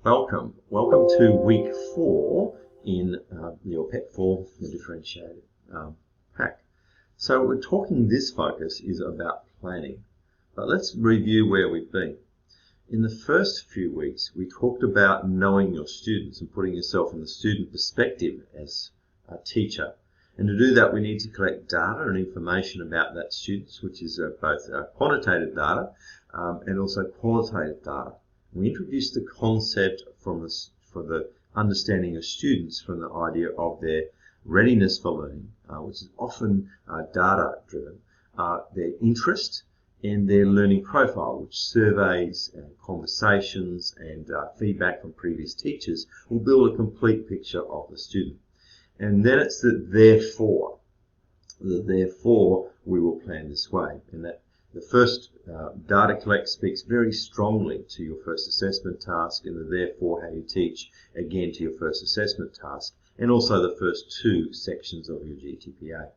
Welcome to week 4 in your PEP 4, the differentiated pack. So this focus is about planning, but let's review where we've been. In the first few weeks, we talked about knowing your students and putting yourself in the student perspective as a teacher. And to do that, we need to collect data and information about that students, which is both quantitative data and also qualitative data. We introduced the concept for the understanding of students from the idea of their readiness for learning, which is often data driven, their interest and their learning profile, which surveys and conversations and feedback from previous teachers will build a complete picture of the student. And then it's the therefore. The therefore we will plan this way, and that the first data collect speaks very strongly to your first assessment task, and the therefore how you teach again to your first assessment task, and also the first 2 sections of your GTPA.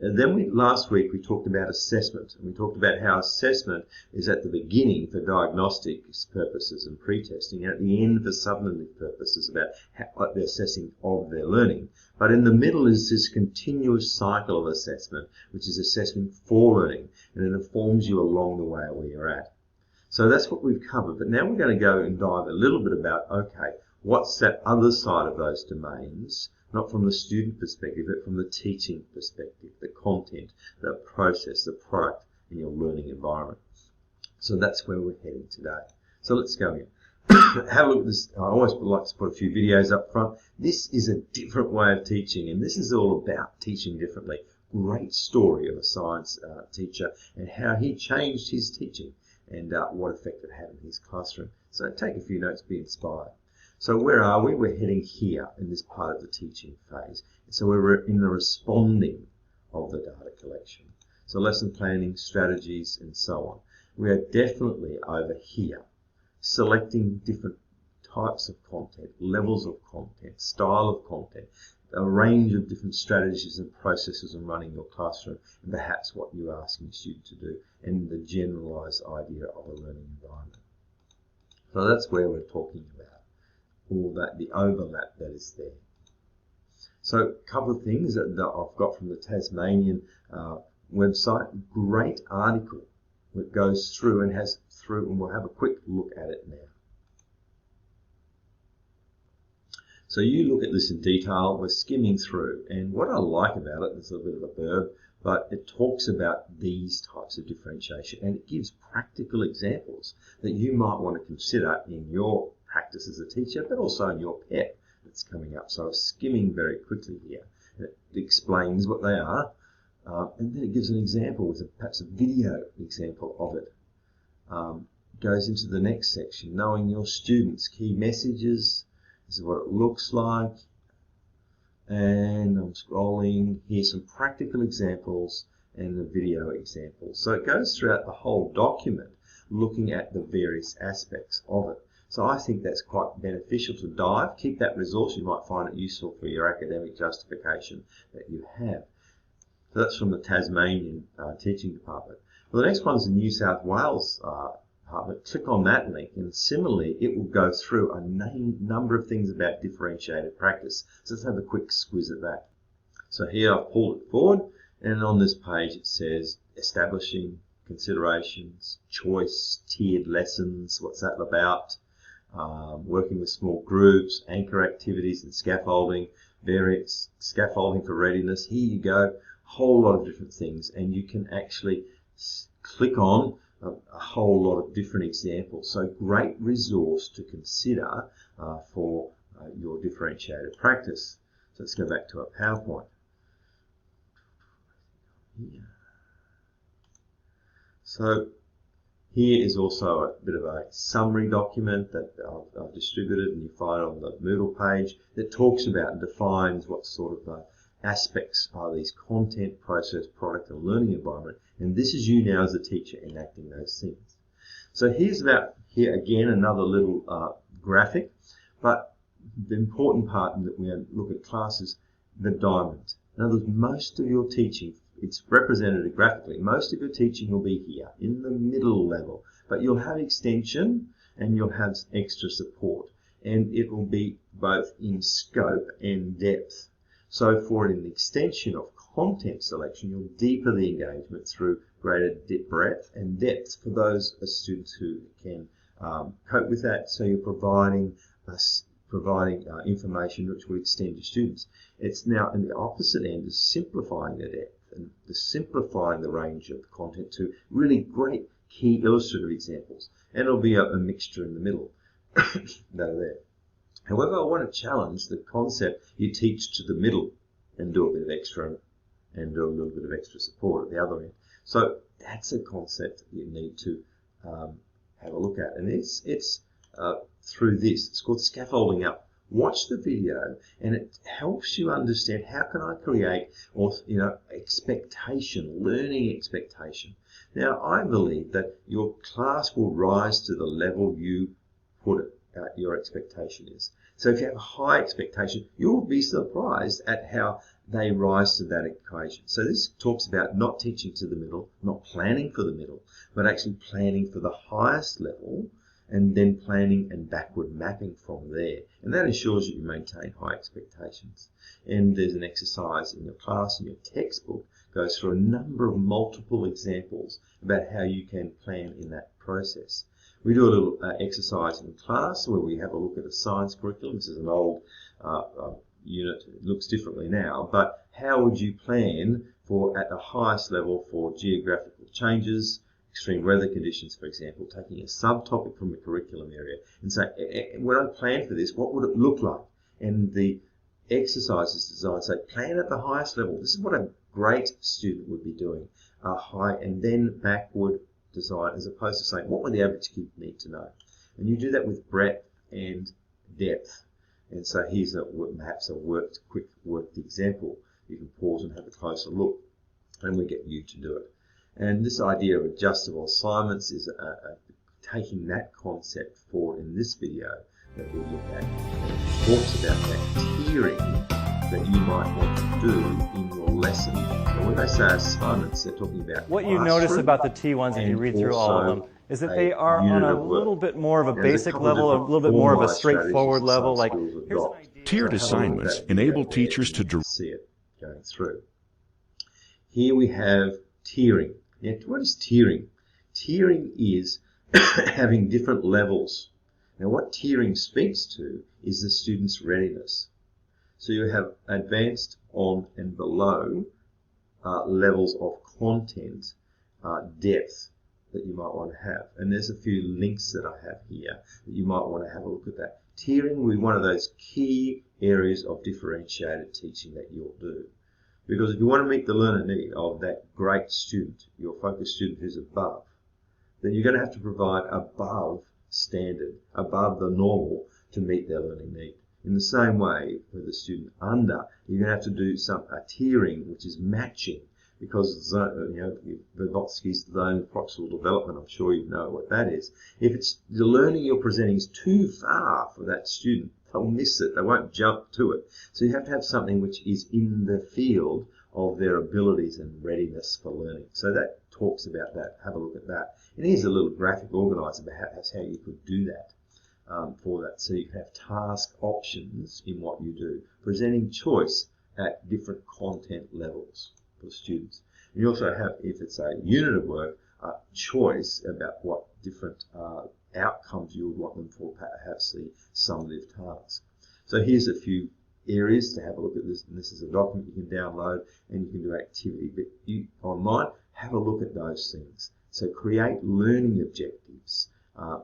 And then last week we talked about assessment, and we talked about how assessment is at the beginning for diagnostic purposes and pre-testing, and at the end for summative purposes about how the assessing of their learning. But in the middle is this continuous cycle of assessment, which is assessment for learning, and it informs you along the way where you're at. So that's what we've covered, but now we're going to go and dive a little bit about, okay, what's that other side of those domains? Not from the student perspective, but from the teaching perspective, the content, the process, the product in your learning environment. So that's where we're heading today. So let's go in. Have a look at this. I always like to put a few videos up front. This is a different way of teaching, and this is all about teaching differently. Great story of a science teacher and how he changed his teaching and what effect it had in his classroom. So take a few notes, be inspired. So where are we? We're heading here in this part of the teaching phase. So we're in the responding of the data collection. So lesson planning, strategies, and so on. We are definitely over here, selecting different types of content, levels of content, style of content, a range of different strategies and processes in running your classroom, and perhaps what you're asking a student to do, and the generalized idea of a learning environment. So that's where we're talking about. All that, the overlap that is there. So a couple of things that I've got from the Tasmanian website. Great article that goes through and we'll have a quick look at it now. So you look at this in detail, we're skimming through, and what I like about it, there's a bit of a verb, but it talks about these types of differentiation, and it gives practical examples that you might want to consider in your practice as a teacher, but also in your PEP that's coming up. So I'm skimming very quickly here. It explains what they are, and then it gives an example with perhaps a video example of it. Goes into the next section, knowing your students' key messages. This is what it looks like. And I'm scrolling. Here's some practical examples and the video examples. So it goes throughout the whole document, looking at the various aspects of it. So I think that's quite beneficial to dive. Keep that resource. You might find it useful for your academic justification that you have. So that's from the Tasmanian Teaching Department. Well, the next one is the New South Wales department. Click on that link, and similarly, it will go through a number of things about differentiated practice. So let's have a quick squiz at that. So here I've pulled it forward, and on this page it says establishing considerations, choice, tiered lessons, what's that about? Working with small groups, anchor activities and scaffolding, various scaffolding for readiness. Here you go, a whole lot of different things, and you can actually click on a whole lot of different examples. So great resource to consider for your differentiated practice. So let's go back to our PowerPoint. Here. So here is also a bit of a summary document that I've distributed, and you find on the Moodle page that talks about and defines what sort of aspects are these content, process, product, and learning environment. And this is you now as a teacher enacting those things. So here again another little graphic, but the important part that we look at class is the diamond. In other words, most of your teaching, it's represented graphically. Most of your teaching will be here in the middle level, but you'll have extension and you'll have extra support. and it will be both in scope and depth. So for an extension of content selection, you'll deepen the engagement through greater breadth and depth for those students who can cope with that. So you're providing information which will extend your students. It's now in the opposite end is simplifying the depth and simplifying the range of the content to really great key illustrative examples. And it'll be a mixture in the middle that are there. However, I want to challenge the concept you teach to the middle and do a bit of extra and do a little bit of extra support at the other end. So that's a concept that you need to have a look at. And it's through this. It's called scaffolding up. Watch the video and it helps you understand how can I create expectation, learning expectation. Now, I believe that your class will rise to the level you put it. Your expectation is. So if you have a high expectation, you'll be surprised at how they rise to that equation. So this talks about not teaching to the middle, not planning for the middle, but actually planning for the highest level and then planning and backward mapping from there. And that ensures that you maintain high expectations. And there's an exercise in your class, in your textbook, goes through a number of multiple examples about how you can plan in that process. We do a little exercise in class where we have a look at a science curriculum. This is an old unit. It looks differently now. But how would you plan for, at the highest level, for geographical changes, extreme weather conditions, for example, taking a subtopic from a curriculum area and say, when I plan for this, what would it look like? And the exercise is designed to say, plan at the highest level. This is what a great student would be doing, high and then backward design, as opposed to saying, what would the average kid need to know? And you do that with breadth and depth. And so here's perhaps a worked example. You can pause and have a closer look, and we get you to do it. And this idea of adjustable assignments is taking that concept forward in this video that we'll look at. And it talks about that tiering that you might want to do in your lesson. And when they say assignments, they're talking about what you notice about the T1s if you read through all of them is that they are on a little bit more of a basic level, a little bit more of a straightforward level. Like, here's an idea. Tiered assignments enable teachers to see it going through. Here we have tiering. Now, what is tiering? Tiering is having different levels. Now, what tiering speaks to is the student's readiness. So you have advanced, on and below levels of content, depth that you might want to have. And there's a few links that I have here that you might want to have a look at that. Tiering will be one of those key areas of differentiated teaching that you'll do. Because if you want to meet the learner need of that great student, your focus student who's above, then you're going to have to provide above standard, above the normal to meet their learning need. In the same way, for the student under, you're going to have to do a tiering which is matching, because Vygotsky's zone of proximal development, I'm sure you know what that is. If it's the learning you're presenting is too far for that student, they'll miss it, they won't jump to it. So you have to have something which is in the field of their abilities and readiness for learning. So that talks about that. Have a look at that. And here's a little graphic organizer about how you could do that. For that, so you can have task options in what you do, presenting choice at different content levels for students. And you also have, if it's a unit of work, choice about what different outcomes you would want them for, perhaps the summative task. So here's a few areas to have a look at this, and this is a document you can download and you can do activity. But you online, have a look at those things. So create learning objectives.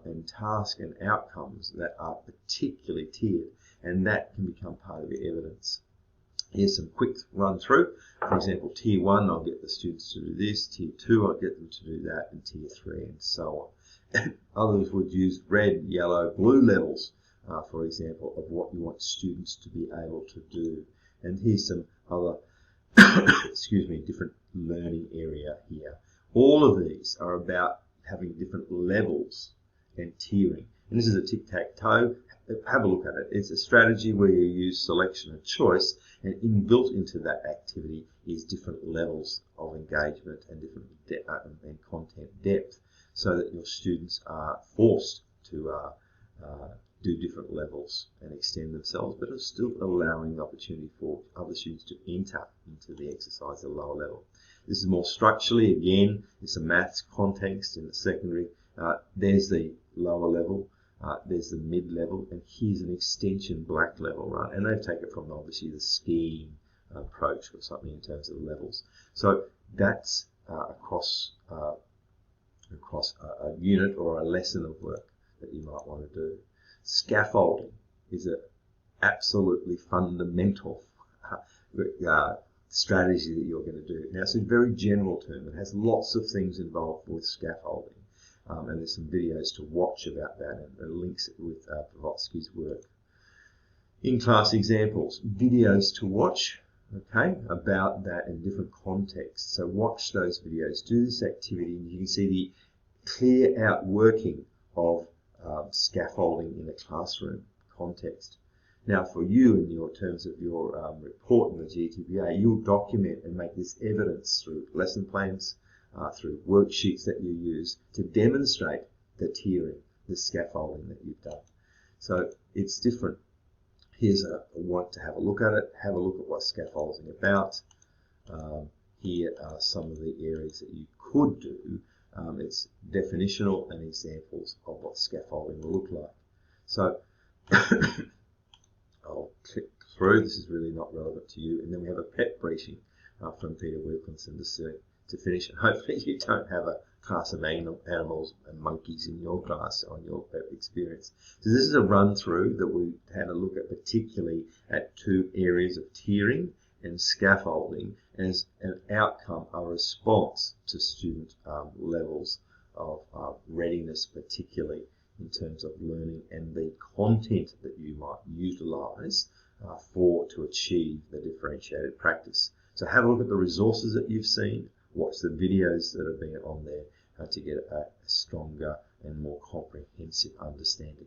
And task and outcomes that are particularly tiered, and that can become part of your evidence. Here's some quick run through. For example, Tier 1, I'll get the students to do this. Tier 2, I'll get them to do that. And Tier 3, and so on. Others would use red, yellow, blue levels, for example, of what you want students to be able to do. And here's some other, different learning area here. All of these are about having different levels and tiering. And this is a tic-tac-toe. Have a look at it. It's a strategy where you use selection and choice, and inbuilt into that activity is different levels of engagement and different and content depth, so that your students are forced to do different levels and extend themselves, but are still allowing the opportunity for other students to enter into the exercise at a lower level. This is more structurally, again, it's a maths context in the secondary. There's the lower level, there's the mid-level, and here's an extension black level, right? And they've taken from obviously the skiing approach or something in terms of the levels. So that's across a unit or a lesson of work that you might want to do. Scaffolding is an absolutely fundamental strategy that you're going to do. Now, it's a very general term. It has lots of things involved with scaffolding. And there's some videos to watch about that and links with Pavotsky's work. In-class examples, videos to watch, okay, about that in different contexts. So watch those videos, do this activity, and you can see the clear outworking of scaffolding in a classroom context. Now, for you, in your terms of your report in the GTBA, you'll document and make this evidence through lesson plans, through worksheets that you use to demonstrate the tiering, the scaffolding that you've done. So it's different. Here's a want to have a look at it. Have a look at what scaffolding is about. Here are some of the areas that you could do. It's definitional and examples of what scaffolding will look like. So I'll click through. This is really not relevant to you. And then we have a PEP briefing from Peter Wilkinson to finish. And hopefully you don't have a class of animals and monkeys in your class on your PEP experience. So this is a run through that we had a look at, particularly at two areas of tiering and scaffolding as an outcome, a response to student levels of readiness, particularly in terms of learning and the content that you might utilise to achieve the differentiated practice. So have a look at the resources that you've seen, watch the videos that have been on there to get a stronger and more comprehensive understanding.